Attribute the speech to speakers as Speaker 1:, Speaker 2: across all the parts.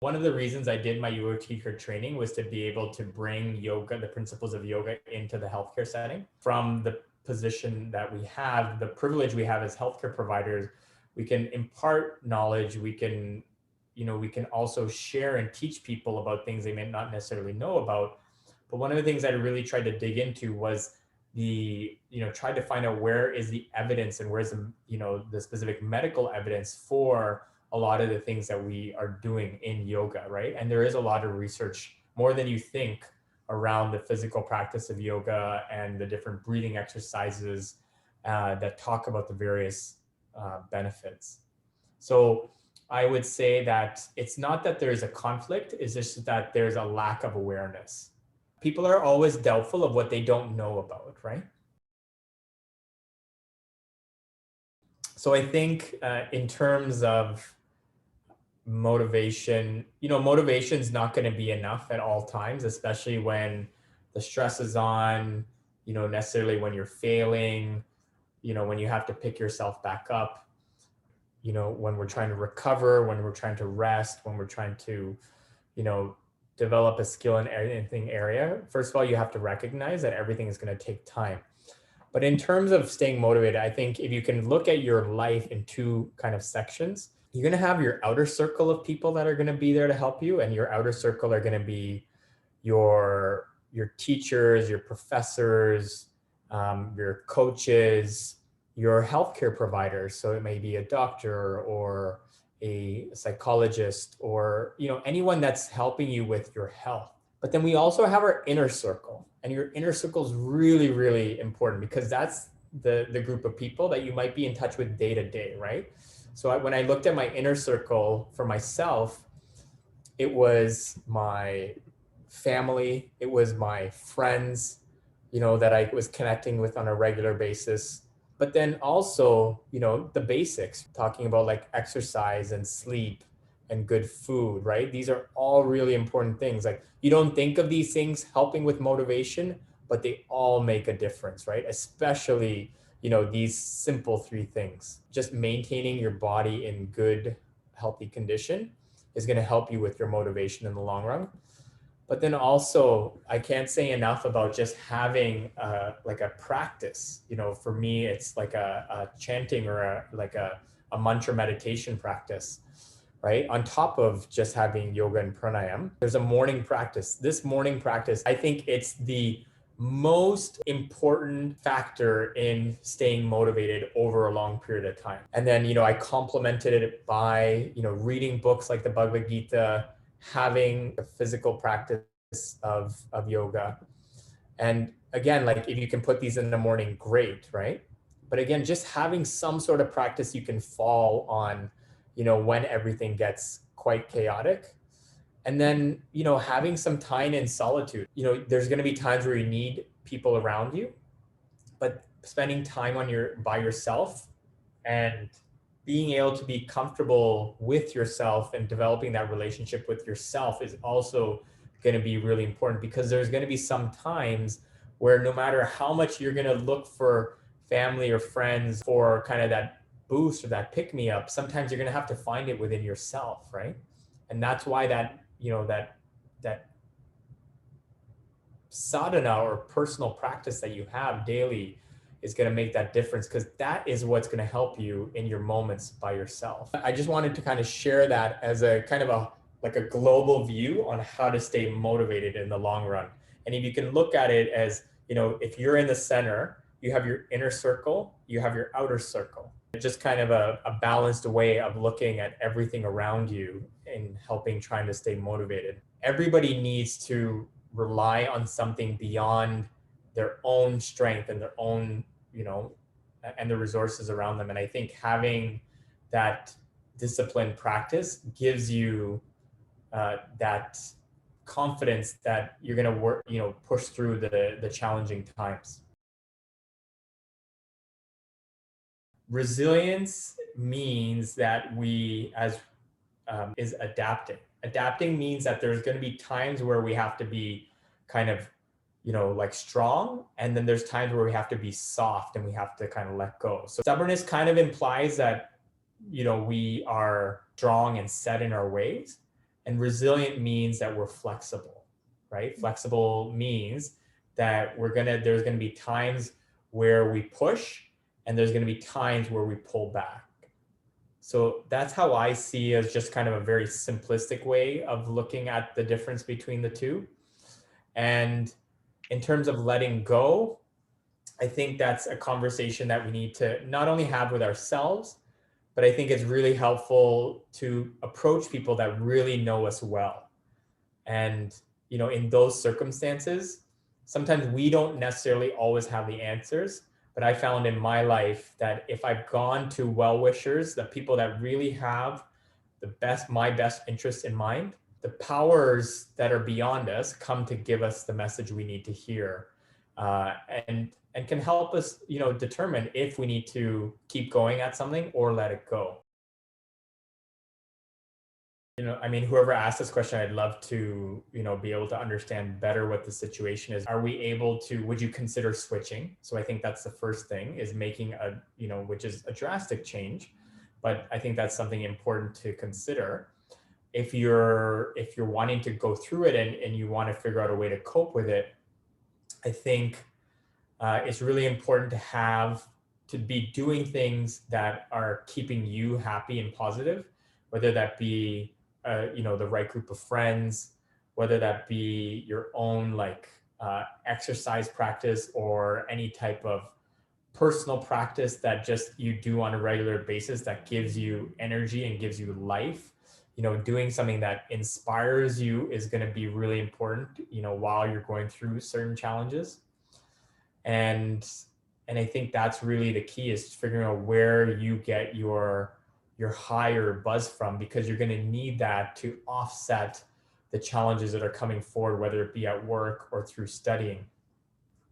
Speaker 1: One of the reasons I did my yoga teacher training was to be able to bring yoga, the principles of yoga, into the healthcare setting. From the position that we have, the privilege we have as healthcare providers, we can impart knowledge, we can also share and teach people about things they may not necessarily know about. But one of the things I really tried to dig into was tried to find out where is the evidence and where's the specific medical evidence for a lot of the things that we are doing in yoga, right? And there is a lot of research, more than you think, around the physical practice of yoga and the different breathing exercises that talk about the various benefits. So I would say that it's not that there's a conflict, it's just that there's a lack of awareness. People are always doubtful of what they don't know about, right? So I think in terms of motivation, motivation is not going to be enough at all times, especially when the stress is on, necessarily when you're failing, when you have to pick yourself back up, when we're trying to recover, when we're trying to rest, when we're trying to, develop a skill in anything area. First of all, you have to recognize that everything is going to take time. But in terms of staying motivated, I think if you can look at your life in two kind of sections, you're going to have your outer circle of people that are going to be there to help you. And your outer circle are going to be your teachers, your professors, your coaches, your healthcare providers. So it may be a doctor or a psychologist or anyone that's helping you with your health. But then we also have our inner circle, and your inner circle is really, really important because that's the group of people that you might be in touch with day to day, right? So when I looked at my inner circle for myself, it was my family, it was my friends, that I was connecting with on a regular basis. But then also, the basics, talking about like exercise and sleep and good food, right? These are all really important things. Like you don't think of these things helping with motivation, but they all make a difference, right? Especially, these simple three things. Just maintaining your body in good, healthy condition is going to help you with your motivation in the long run. But then also, I can't say enough about just having like a practice. For me, it's like a chanting or a mantra meditation practice, right? On top of just having yoga and pranayam, there's a morning practice. This morning practice, I think it's the most important factor in staying motivated over a long period of time. And then, I complemented it by, reading books like the Bhagavad Gita, having a physical practice of yoga. And again, like if you can put these in the morning, great, right? But again, just having some sort of practice you can fall on, when everything gets quite chaotic. And then, having some time in solitude. There's going to be times where you need people around you, but spending time by yourself and being able to be comfortable with yourself and developing that relationship with yourself is also going to be really important, because there's going to be some times where no matter how much you're going to look for family or friends for kind of that boost or that pick me up, sometimes you're going to have to find it within yourself, right? And that's why that sadhana or personal practice that you have daily is going to make that difference, because that is what's going to help you in your moments by yourself. I just wanted to kind of share that as a kind of a global view on how to stay motivated in the long run. And if you can look at it as, if you're in the center, you have your inner circle, you have your outer circle. It's just kind of a balanced way of looking at everything around you and helping trying to stay motivated. Everybody needs to rely on something beyond their own strength and their own, and the resources around them. And I think having that disciplined practice gives you that confidence that you're going to work, push through the challenging times. Resilience means that we is adapting. Adapting means that there's going to be times where we have to be kind of, like strong. And then there's times where we have to be soft and we have to kind of let go. So stubbornness kind of implies that, we are strong and set in our ways. And resilient means that we're flexible, right? Flexible means that there's gonna be times where we push and there's gonna be times where we pull back. So that's how I see as just kind of a very simplistic way of looking at the difference between the two. And in terms of letting go, I think that's a conversation that we need to not only have with ourselves, but I think it's really helpful to approach people that really know us well. And, in those circumstances, sometimes we don't necessarily always have the answers. But I found in my life that if I've gone to well-wishers, the people that really have my best interest in mind, the powers that are beyond us come to give us the message we need to hear, and can help us, determine if we need to keep going at something or let it go. Whoever asked this question, I'd love to, be able to understand better what the situation is. Would you consider switching? So I think that's the first thing, is making which is a drastic change, but I think that's something important to consider. If you're wanting to go through it and you want to figure out a way to cope with it, I think it's really important to be doing things that are keeping you happy and positive, whether that be the right group of friends, whether that be your own exercise practice or any type of personal practice that just you do on a regular basis that gives you energy and gives you life. Doing something that inspires you is going to be really important, while you're going through certain challenges. And I think that's really the key, is figuring out where you get your higher buzz from, because you're going to need that to offset the challenges that are coming forward, whether it be at work or through studying.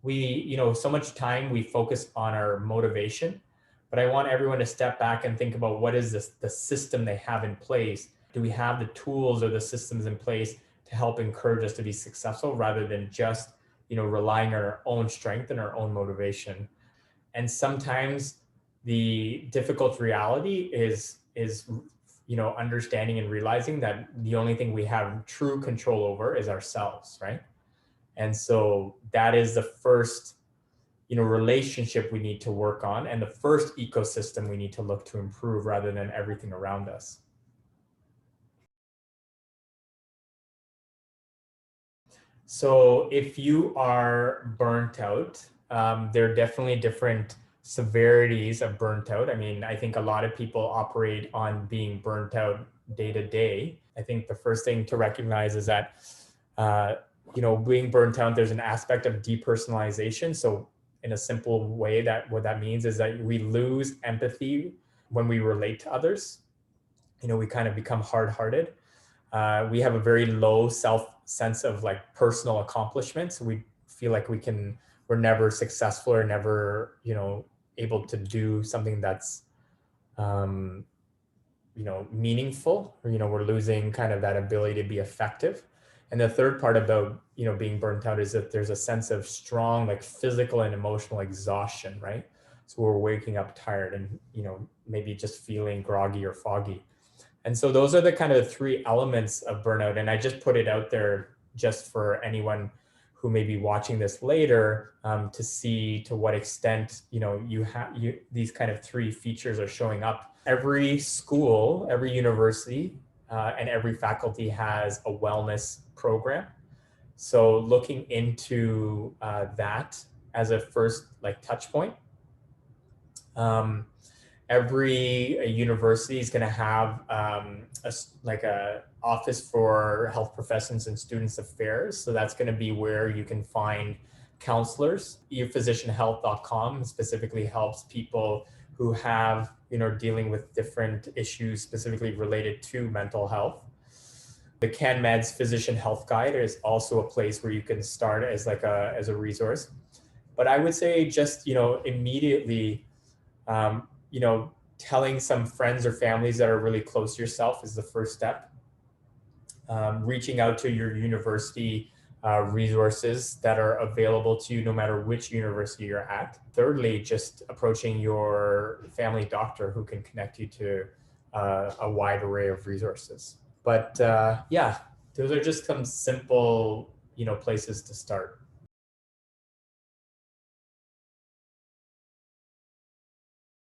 Speaker 1: So much time we focus on our motivation, but I want everyone to step back and think about what is the system they have in place. Do we have the tools or the systems in place to help encourage us to be successful, rather than just, relying on our own strength and our own motivation? And sometimes the difficult reality is understanding and realizing that the only thing we have true control over is ourselves, right? And so that is the first, relationship we need to work on, and the first ecosystem we need to look to improve, rather than everything around us. So if you are burnt out, there are definitely different severities of burnt out. I think a lot of people operate on being burnt out day to day. I think the first thing to recognize is that, being burnt out, there's an aspect of depersonalization. So in a simple way, what that means is that we lose empathy when we relate to others. We kind of become hard-hearted. We have a very low sense of personal accomplishments. We feel like we're never successful, or never, able to do something that's, meaningful, or, we're losing kind of that ability to be effective. And the third part about, being burnt out is that there's a sense of strong, physical and emotional exhaustion, right? So we're waking up tired and, maybe just feeling groggy or foggy. And so those are the kind of three elements of burnout. And I just put it out there just for anyone who may be watching this later, to see to what extent, these kind of three features are showing up. Every school, every university, and every faculty has a wellness program. So looking into that as a first touch point. Every university is going to have a office for health professions and students affairs. So that's going to be where you can find counselors. ephysicianhealth.com specifically helps people who have, dealing with different issues specifically related to mental health. The CanMed's Physician Health Guide is also a place where you can start as as a resource. But I would say just, immediately, telling some friends or families that are really close to yourself is the first step. Reaching out to your university resources that are available to you no matter which university you're at. Thirdly, just approaching your family doctor who can connect you to a wide array of resources. But yeah, those are just some simple, places to start.